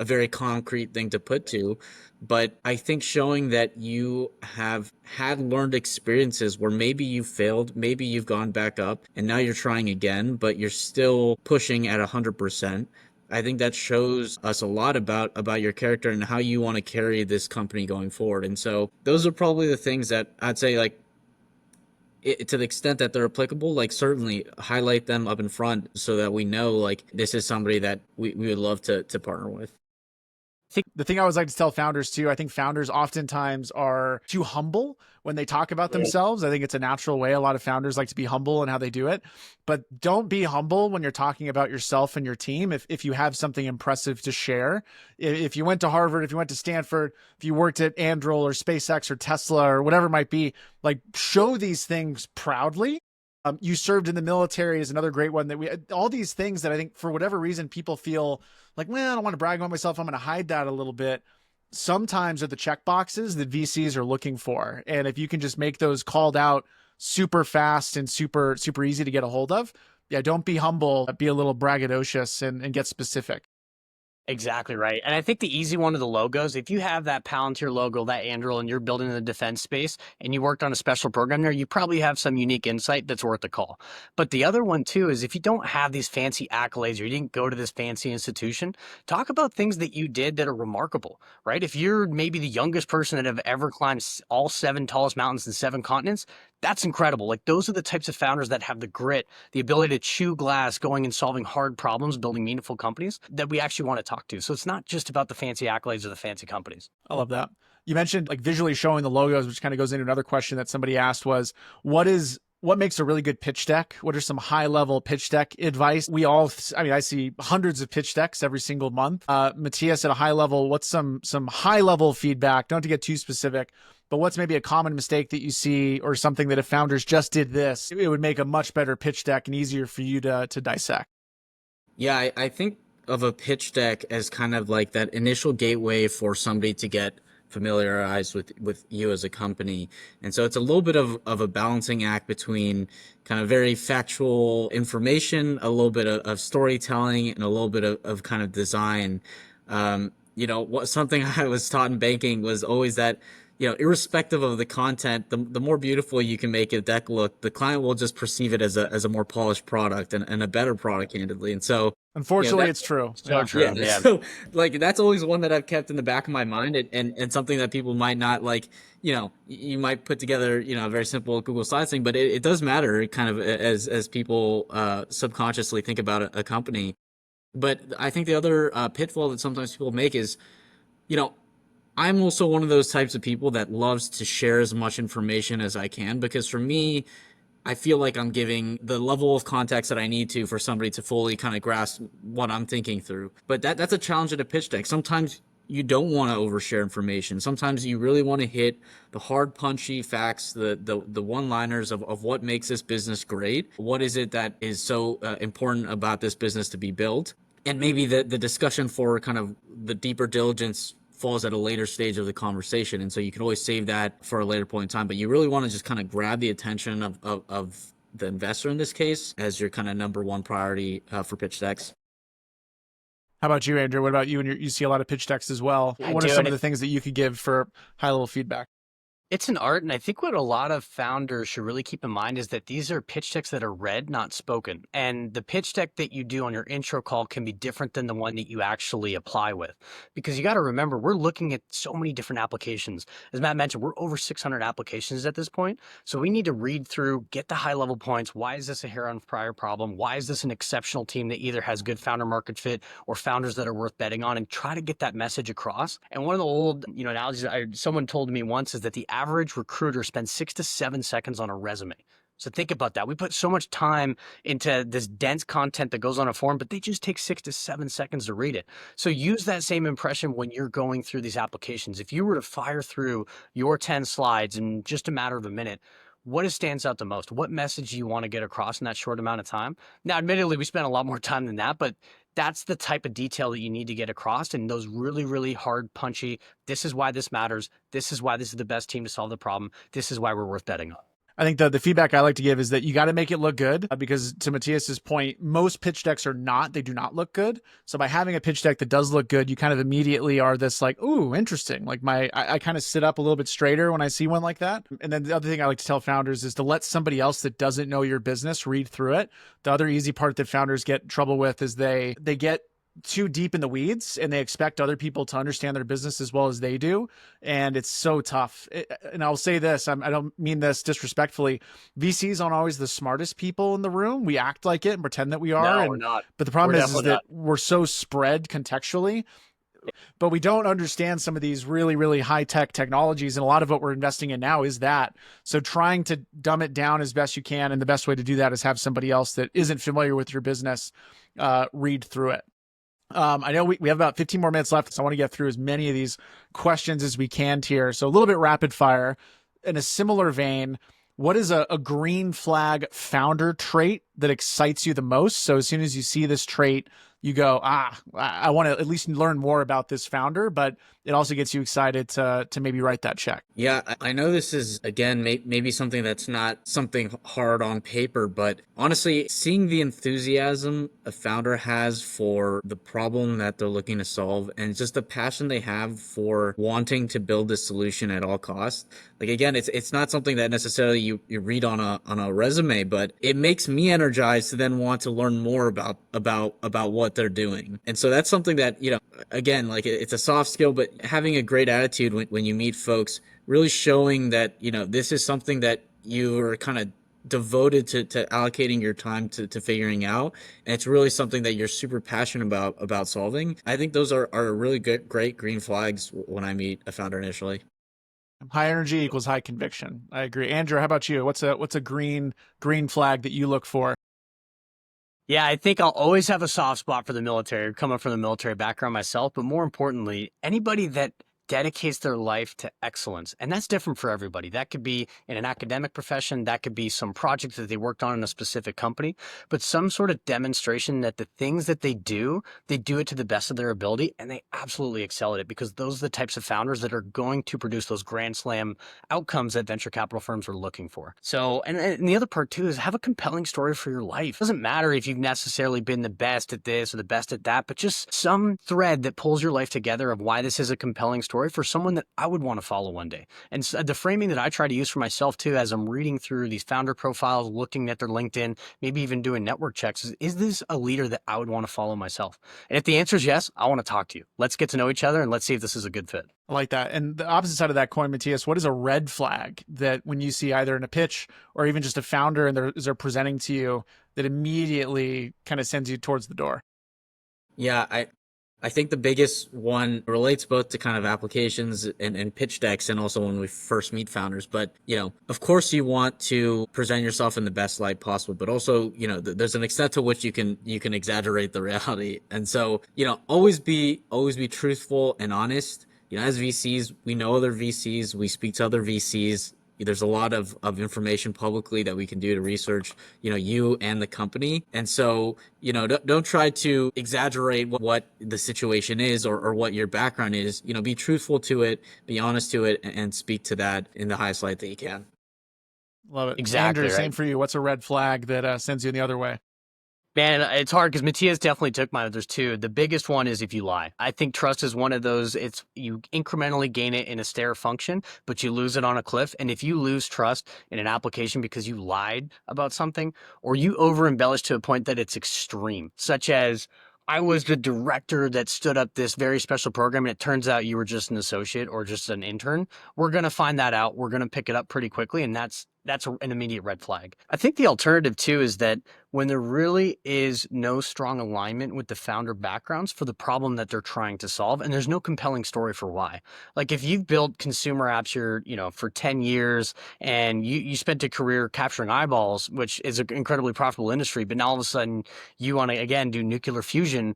Speaker 4: a very concrete thing to put to, but I think showing that you have had learned experiences where maybe you failed, maybe you've gone back up and now you're trying again, but you're still pushing at 100%. I think that shows us a lot about your character and how you want to carry this company going forward. And so those are probably the things that I'd say, like, to the extent that they're applicable, like, certainly highlight them up in front so that we know, like, this is somebody that we would love to partner with.
Speaker 1: The thing I always like to tell founders too, I think founders oftentimes are too humble when they talk about themselves. I think it's a natural way. A lot of founders like to be humble in how they do it, but don't be humble when you're talking about yourself and your team. If you have something impressive to share, if you went to Harvard, if you went to Stanford, if you worked at Anduril or SpaceX or Tesla or whatever it might be, like, show these things proudly. You served in the military is another great one that all these things that I think for whatever reason people feel like, well, I don't want to brag about myself. I'm going to hide that a little bit. Sometimes are the check boxes that VCs are looking for. And if you can just make those called out super fast and super, super easy to get a hold of, yeah, don't be humble, be a little braggadocious and get specific.
Speaker 3: Exactly right. And I think the easy one of the logos, if you have that Palantir logo, that Anduril, and you're building in the defense space and you worked on a special program there, you probably have some unique insight that's worth a call. But the other one too is if you don't have these fancy accolades or you didn't go to this fancy institution, talk about things that you did that are remarkable, right? If you're maybe the youngest person that have ever climbed all 7 tallest mountains in 7 continents, that's incredible. Like, those are the types of founders that have the grit, the ability to chew glass, going and solving hard problems, building meaningful companies that we actually want to talk to. So it's not just about the fancy accolades or the fancy companies.
Speaker 1: I love that. You mentioned, like, visually showing the logos, which kind of goes into another question that somebody asked was, what makes a really good pitch deck? What are some high level pitch deck advice? I see hundreds of pitch decks every single month. Matias, at a high level, what's some high level feedback? Don't have to get too specific, but what's maybe a common mistake that you see or something that if founders just did this, it would make a much better pitch deck and easier for you to dissect?
Speaker 4: Yeah, I think of a pitch deck as kind of like that initial gateway for somebody to get familiarized with you as a company. And so it's a little bit of a balancing act between kind of very factual information, a little bit of storytelling, and a little bit of kind of design. Something I was taught in banking was always that, irrespective of the content, the more beautiful you can make a deck look, the client will just perceive it as a more polished product and a better product, candidly. And so,
Speaker 1: unfortunately, it's true.
Speaker 3: So true. Yeah.
Speaker 4: So, like, that's always one that I've kept in the back of my mind, and something that people might not like. You might put together, a very simple Google Slides thing, but it does matter kind of as people subconsciously think about a company. But I think the other pitfall that sometimes people make is, I'm also one of those types of people that loves to share as much information as I can, because for me, I feel like I'm giving the level of context that I need to for somebody to fully kind of grasp what I'm thinking through. But that's a challenge at a pitch deck. Sometimes you don't want to overshare information. Sometimes you really want to hit the hard, punchy facts, the one-liners of what makes this business great. What is it that is so important about this business to be built? And maybe the discussion for kind of the deeper diligence falls at a later stage of the conversation. And so you can always save that for a later point in time, but you really want to just kind of grab the attention of the investor in this case as your kind of number one priority for pitch decks.
Speaker 1: How about you, Andrew? What about you? And you see a lot of pitch decks as well. What are some of the things that you could give for high level feedback?
Speaker 3: It's an art, and I think what a lot of founders should really keep in mind is that these are pitch decks that are read, not spoken. And the pitch deck that you do on your intro call can be different than the one that you actually apply with. Because you got to remember, we're looking at so many different applications. As Matt mentioned, we're over 600 applications at this point. So we need to read through, get the high level points. Why is this a hair on fire problem? Why is this an exceptional team that either has good founder market fit or founders that are worth betting on, and try to get that message across? And one of the old analogies someone told me once is that the average recruiter spends 6 to 7 seconds on a resume. So think about that. We put so much time into this dense content that goes on a form, but they just take 6 to 7 seconds to read it. So use that same impression when you're going through these applications. If you were to fire through your 10 slides in just a matter of a minute, what stands out the most? What message do you want to get across in that short amount of time? Now, admittedly, we spent a lot more time than that, but that's the type of detail that you need to get across, and those really, really hard, punchy, this is why this matters. This is why this is the best team to solve the problem. This is why we're worth betting on.
Speaker 1: I think the feedback I like to give is that you got to make it look good, because to Matias's point, most pitch decks they do not look good. So by having a pitch deck that does look good, you kind of immediately are this like, ooh, interesting. Like I kind of sit up a little bit straighter when I see one like that. And then the other thing I like to tell founders is to let somebody else that doesn't know your business read through it. The other easy part that founders get in trouble with is they get too deep in the weeds and they expect other people to understand their business as well as they do. And it's so tough. And I'll say this, I don't mean this disrespectfully. VCs aren't always the smartest people in the room. We act like it and pretend that we are.
Speaker 3: No,
Speaker 1: and,
Speaker 3: we're not.
Speaker 1: But the problem
Speaker 3: We're
Speaker 1: is that
Speaker 3: definitely
Speaker 1: we're so spread contextually, but we don't understand some of these really, really high-tech technologies. And a lot of what we're investing in now is that. So trying to dumb it down as best you can. And the best way to do that is have somebody else that isn't familiar with your business read through it. I know we have about 15 more minutes left, so I want to get through as many of these questions as we can here. So a little bit rapid fire. In a similar vein, what is a green flag founder trait that excites you the most? So as soon as you see this trait, you go, I want to at least learn more about this founder, but it also gets you excited to maybe write that check.
Speaker 4: Yeah, I know this is, again, maybe something that's not something hard on paper, but honestly, seeing the enthusiasm a founder has for the problem that they're looking to solve and just the passion they have for wanting to build a solution at all costs. Like, again, it's not something that necessarily you read on a resume, but it makes me energized to then want to learn more about what they're doing. And so that's something that, again, like it's a soft skill, but having a great attitude when you meet folks, really showing that, this is something that you are kind of devoted to allocating your time to figuring out. And it's really something that you're super passionate about solving. I think those are really great green flags when I meet a founder initially.
Speaker 1: High energy equals high conviction. I agree. Andrew, how about you? What's a green flag that you look for?
Speaker 3: Yeah, I think I'll always have a soft spot for the military, coming from the military background myself, but more importantly, anybody that dedicates their life to excellence. And that's different for everybody. That could be in an academic profession, that could be some project that they worked on in a specific company, but some sort of demonstration that the things that they do it to the best of their ability, and they absolutely excel at it, because those are the types of founders that are going to produce those grand slam outcomes that venture capital firms are looking for. So, and the other part too is have a compelling story for your life. It doesn't matter if you've necessarily been the best at this or the best at that, but just some thread that pulls your life together of why this is a compelling story for someone that I would want to follow one day. And so the framing that I try to use for myself too, as I'm reading through these founder profiles, looking at their LinkedIn, maybe even doing network checks, is this a leader that I would want to follow myself? And if the answer is yes, I want to talk to you. Let's get to know each other and let's see if this is a good fit.
Speaker 1: I like that. And the opposite side of that coin, Matias, what is a red flag that when you see either in a pitch or even just a founder and they're presenting to you that immediately kind of sends you towards the door?
Speaker 4: Yeah, I think the biggest one relates both to kind of applications and pitch decks and also when we first meet founders. But, of course you want to present yourself in the best light possible, but also, there's an extent to which you can exaggerate the reality. And so, always be truthful and honest. As VCs, we know other VCs, we speak to other VCs. There's a lot of information publicly that we can do to research, you and the company. And so, don't try to exaggerate what the situation is or what your background is. Be truthful to it, be honest to it, and speak to that in the highest light that you can.
Speaker 1: Love it.
Speaker 3: Exactly.
Speaker 1: Andrew,
Speaker 3: right.
Speaker 1: same for you. What's a red flag that sends you the other way?
Speaker 3: Man, it's hard because Matias definitely took mine. There's two. The biggest one is if you lie. I think trust is one of those. You incrementally gain it in a stair function, but you lose it on a cliff. And if you lose trust in an application because you lied about something or you over embellish to a point that it's extreme, such as I was the director that stood up this very special program and it turns out you were just an associate or just an intern, we're going to find that out. We're going to pick it up pretty quickly. And that's that's an immediate red flag. I think the alternative too is that when there really is no strong alignment with the founder backgrounds for the problem that they're trying to solve, and there's no compelling story for why. Like if you've built consumer apps here, for 10 years and you spent a career capturing eyeballs, which is an incredibly profitable industry, but now all of a sudden you want to again do nuclear fusion.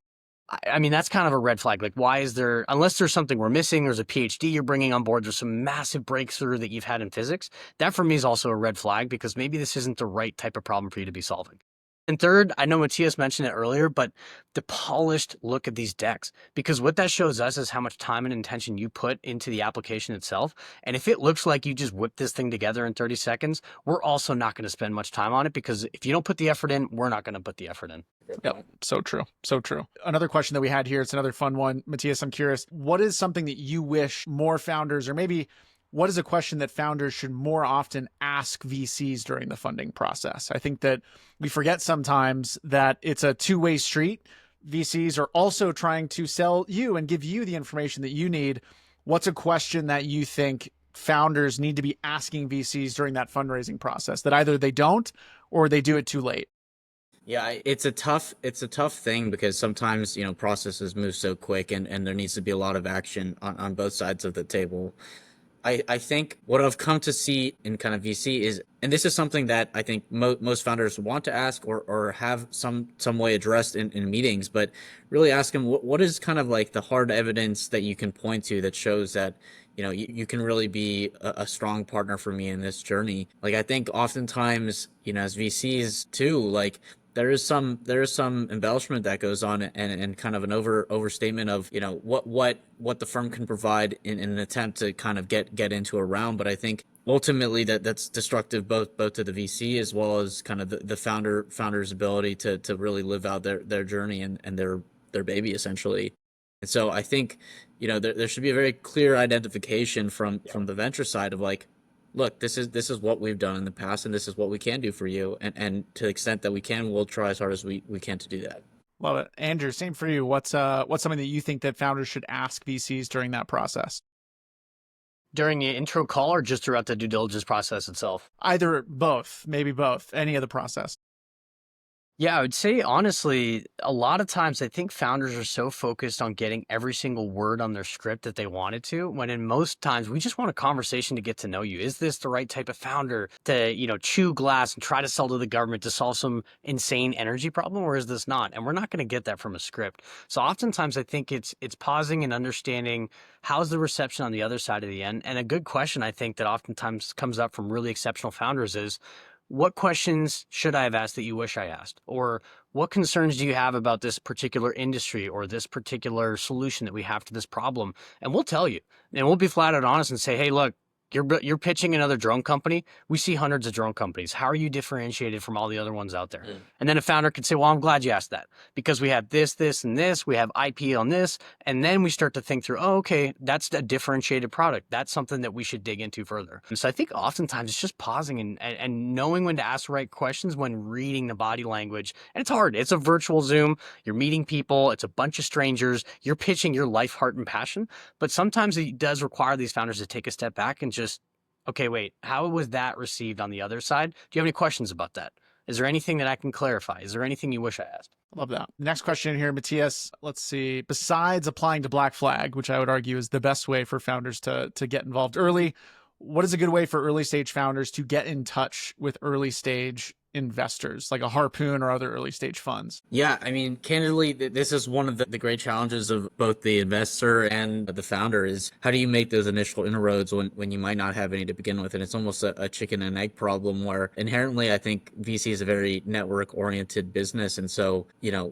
Speaker 3: I mean, that's kind of a red flag. Like, why is there, unless there's something we're missing, there's a PhD you're bringing on board, there's some massive breakthrough that you've had in physics. That for me is also a red flag because maybe this isn't the right type of problem for you to be solving. And third, I know Matias mentioned it earlier, but the polished look of these decks, because what that shows us is how much time and intention you put into the application itself. And if it looks like you just whipped this thing together in 30 seconds, we're also not going to spend much time on it because if you don't put the effort in, we're not going to put the effort in.
Speaker 1: Yep. So true. So true. Another question that we had here, it's another fun one. Matias, I'm curious, what is something that you wish more founders, or maybe what is a question that founders should more often ask VCs during the funding process? I think that we forget sometimes that it's a two-way street. VCs are also trying to sell you and give you the information that you need. What's a question that you think founders need to be asking VCs during that fundraising process that either they don't or they do it too late?
Speaker 4: Yeah, it's a tough thing because sometimes, processes move so quick and there needs to be a lot of action on both sides of the table. I think what I've come to see in kind of VC is, and this is something that I think most founders want to ask or have some way addressed in meetings, but really ask them what is kind of like the hard evidence that you can point to that shows that, you can really be a strong partner for me in this journey. Like, I think oftentimes, as VCs too, like, there is some embellishment that goes on and kind of an overstatement of what the firm can provide in an attempt to kind of get into a round. But I think ultimately that's destructive both to the VC as well as kind of the founder's ability to really live out their journey and their baby essentially. And so I think there should be a very clear identification from the venture side of like, look, this is what we've done in the past, and this is what we can do for you. And to the extent that we can, we'll try as hard as we can to do that.
Speaker 1: Love it. Andrew, same for you. What's something that you think that founders should ask VCs during that process?
Speaker 3: During the intro call or just throughout the due diligence process itself?
Speaker 1: Either both, maybe both, any of the process.
Speaker 3: Yeah, I would say honestly, a lot of times I think founders are so focused on getting every single word on their script that they wanted to, when in most times we just want a conversation to get to know you. Is this the right type of founder to, chew glass and try to sell to the government to solve some insane energy problem, or is this not? And we're not going to get that from a script. So oftentimes I think it's pausing and understanding how's the reception on the other side of the end. And a good question I think that oftentimes comes up from really exceptional founders is, what questions should I have asked that you wish I asked? Or what concerns do you have about this particular industry or this particular solution that we have to this problem? And we'll tell you, and we'll be flat out honest and say, hey, look, you're pitching another drone company. We see hundreds of drone companies. How are you differentiated from all the other ones out there? Mm. And then a founder could say, well, I'm glad you asked that because we have this, and this, we have IP on this. And then we start to think through, oh, okay, that's a differentiated product. That's something that we should dig into further. And so I think oftentimes it's just pausing and knowing when to ask the right questions when reading the body language. And it's hard. It's a virtual Zoom. You're meeting people. It's a bunch of strangers. You're pitching your life, heart, and passion. But sometimes it does require these founders to take a step back and just, okay, wait, how was that received on the other side? Do you have any questions about that? Is there anything that I can clarify? Is there anything you wish I asked?
Speaker 1: Love that. Next question here, Matias. Let's see. Besides applying to Black Flag, which I would argue is the best way for founders to get involved early, what is a good way for early stage founders to get in touch with early stage investors like a Harpoon or other early stage funds?
Speaker 4: Yeah, I mean, candidly, this is one of the great challenges of both the investor and the founder is how do you make those initial inroads when you might not have any to begin with? And it's almost a chicken and egg problem where inherently I think VC is a very network oriented business. And so,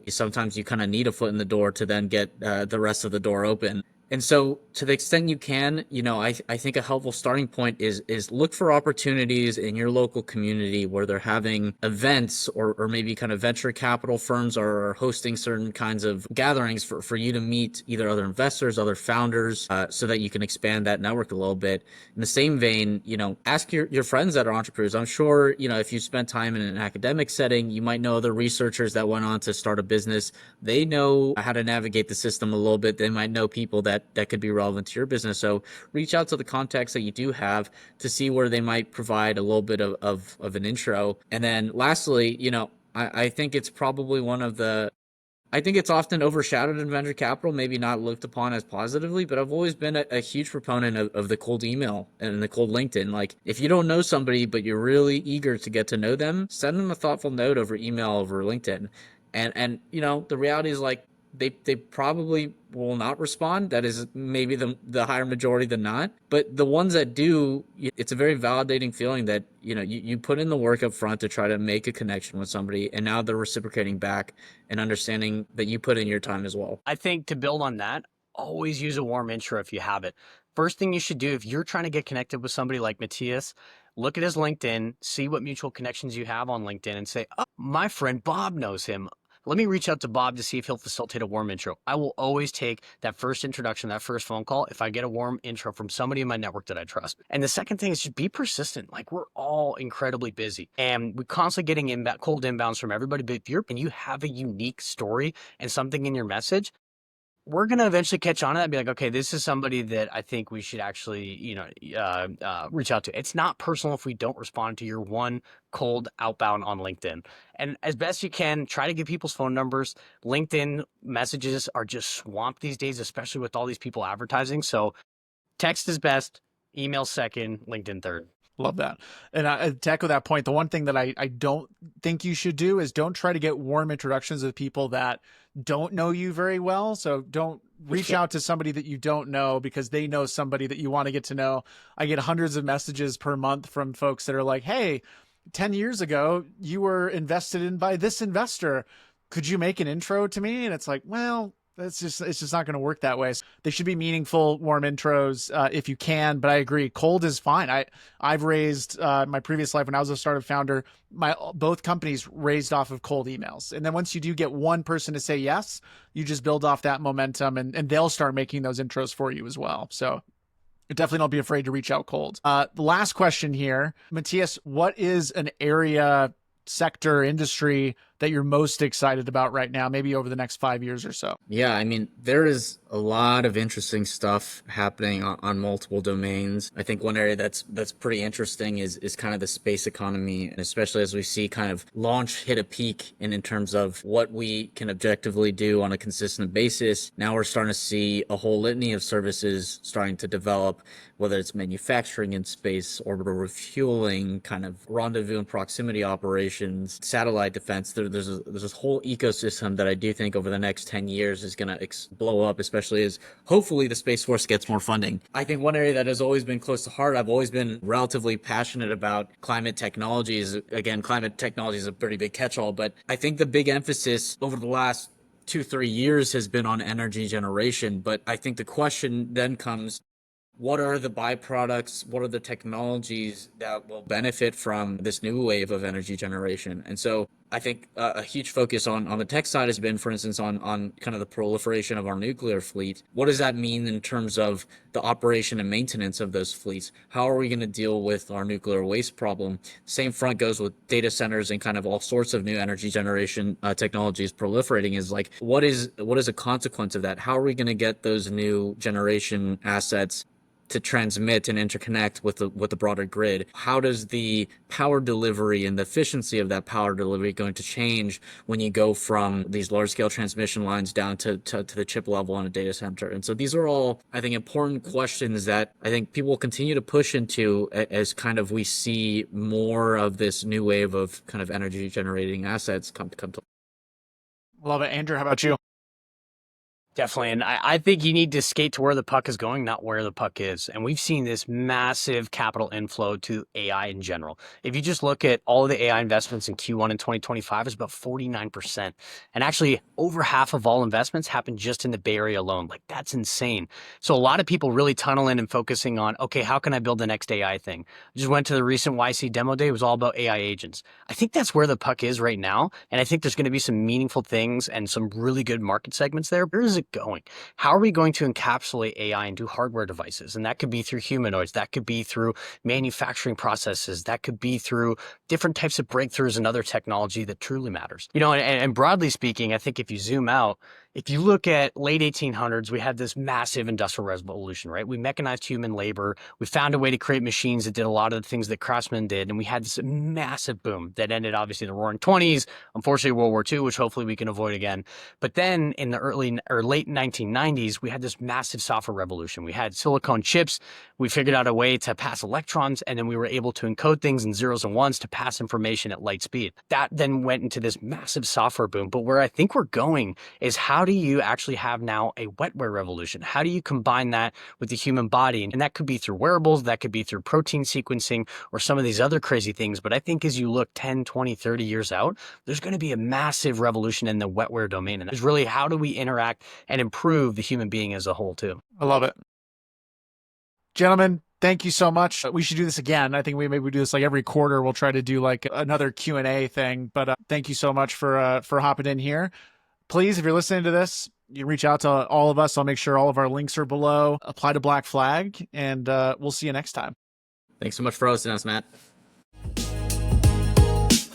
Speaker 4: sometimes you kind of need a foot in the door to then get the rest of the door open. And so to the extent you can, I think a helpful starting point is look for opportunities in your local community where they're having events or maybe kind of venture capital firms are hosting certain kinds of gatherings for you to meet either other investors, other founders, so that you can expand that network a little bit. In the same vein, ask your friends that are entrepreneurs. I'm sure, if you spent time in an academic setting, you might know other researchers that went on to start a business. They know how to navigate the system a little bit. They might know people that that could be relevant to your business. So reach out to the contacts that you do have to see where they might provide a little bit of an intro. And then lastly, I think it's probably I think it's often overshadowed in venture capital, maybe not looked upon as positively, but I've always been a huge proponent of the cold email and the cold LinkedIn. Like, if you don't know somebody, but you're really eager to get to know them, send them a thoughtful note over email, over LinkedIn. And the reality is, like, they probably will not respond. That is maybe the higher majority than not. But the ones that do, it's a very validating feeling that, you put in the work up front to try to make a connection with somebody, and now they're reciprocating back and understanding that you put in your time as well.
Speaker 3: I think to build on that, always use a warm intro if you have it. First thing you should do if you're trying to get connected with somebody like Matias, look at his LinkedIn, see what mutual connections you have on LinkedIn, and say, oh, my friend Bob knows him. Let me reach out to Bob to see if he'll facilitate a warm intro. I will always take that first introduction, that first phone call, if I get a warm intro from somebody in my network that I trust. And the second thing is just be persistent. Like, we're all incredibly busy and we're constantly getting cold inbounds from everybody. But if you have a unique story and something in your message, we're going to eventually catch on to that and be like, okay, this is somebody that I think we should actually, reach out to. It's not personal if we don't respond to your one cold outbound on LinkedIn. And as best you can, try to get people's phone numbers. LinkedIn messages are just swamped these days, especially with all these people advertising. So text is best, email second, LinkedIn third.
Speaker 1: Love that. And to echo that point, the one thing that I don't think you should do is don't try to get warm introductions with people that don't know you very well. So don't reach out to somebody that you don't know because they know somebody that you want to get to know. I get hundreds of messages per month from folks that are like, hey, 10 years ago, you were invested in by this investor. Could you make an intro to me? And it's like, well, it's just not going to work that way. They should be meaningful, warm intros if you can. But I agree, cold is fine. I've raised my previous life when I was a startup founder. Both companies raised off of cold emails, and then once you do get one person to say yes, you just build off that momentum, and they'll start making those intros for you as well. So definitely don't be afraid to reach out cold. The last question here, Matias, what is an area, sector, industry that you're most excited about right now, maybe over the next 5 years or so?
Speaker 4: Yeah, I mean, there is a lot of interesting stuff happening on multiple domains. I think one area that's pretty interesting is kind of the space economy, and especially as we see kind of launch hit a peak in terms of what we can objectively do on a consistent basis. Now we're starting to see a whole litany of services starting to develop, whether it's manufacturing in space, orbital refueling, kind of rendezvous and proximity operations, satellite defense. There's this whole ecosystem that I do think over the next 10 years is going to blow up, especially as hopefully the Space Force gets more funding. I think one area that has always been close to heart, I've always been relatively passionate about climate technologies. Again, climate technology is a pretty big catch-all, but I think the big emphasis over the last 2-3 years has been on energy generation. But I think the question then comes, what are the byproducts? What are the technologies that will benefit from this new wave of energy generation? And so I think a huge focus on the tech side has been, for instance, on kind of the proliferation of our nuclear fleet. What does that mean in terms of the operation and maintenance of those fleets? How are we going to deal with our nuclear waste problem? Same front goes with data centers and kind of all sorts of new energy generation technologies proliferating. Is like, what is a consequence of that? How are we going to get those new generation assets to transmit and interconnect with the broader grid? How does the power delivery and the efficiency of that power delivery going to change when you go from these large scale transmission lines down to the chip level in a data center? And so these are all, I think, important questions that I think people will continue to push into as kind of we see more of this new wave of kind of energy generating assets come to.
Speaker 1: Love it. Andrew, how about you?
Speaker 3: Definitely. And I think you need to skate to where the puck is going, not where the puck is. And we've seen this massive capital inflow to AI in general. If you just look at all of the AI investments in Q1 in 2025, it's about 49%. And actually, over half of all investments happen just in the Bay Area alone. Like, that's insane. So a lot of people really tunnel in and focusing on, okay, how can I build the next AI thing? I just went to the recent YC demo day. It was all about AI agents. I think that's where the puck is right now. And I think there's going to be some meaningful things and some really good market segments there. Where is it going? How are we going to encapsulate AI into hardware devices? And that could be through humanoids, that could be through manufacturing processes, that could be through different types of breakthroughs and other technology that truly matters. And broadly speaking, I think if you zoom out, If you look at late 1800s, we had this massive industrial revolution, right? We mechanized human labor. We found a way to create machines that did a lot of the things that craftsmen did. And we had this massive boom that ended, obviously, in the roaring 20s, unfortunately, World War II, which hopefully we can avoid again. But then in the early or late 1990s, we had this massive software revolution. We had silicon chips. We figured out a way to pass electrons, and then we were able to encode things in zeros and ones to pass information at light speed. That then went into this massive software boom. But where I think we're going is, how do you actually have now a wetware revolution? How do you combine that with the human body? And that could be through wearables, that could be through protein sequencing, or some of these other crazy things. But I think as you look 10, 20, 30 years out, there's going to be a massive revolution in the wetware domain. And it's really, how do we interact and improve the human being as a whole too?
Speaker 1: I love it. Gentlemen, thank you so much. We should do this again. I think we maybe do this like every quarter. We'll try to do like another Q&A thing. But thank you so much for hopping in here. Please, if you're listening to this, you can reach out to all of us. I'll make sure all of our links are below. Apply to Black Flag, and we'll see you next time.
Speaker 4: Thanks so much for hosting us, Matt.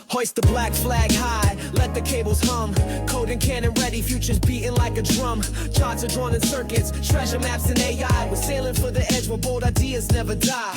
Speaker 2: Hoist the black flag high, let the cables hum. Code and cannon ready, futures beating like a drum. Charts are drawn in circuits, treasure maps and AI. We're sailing for the edge where bold ideas never die.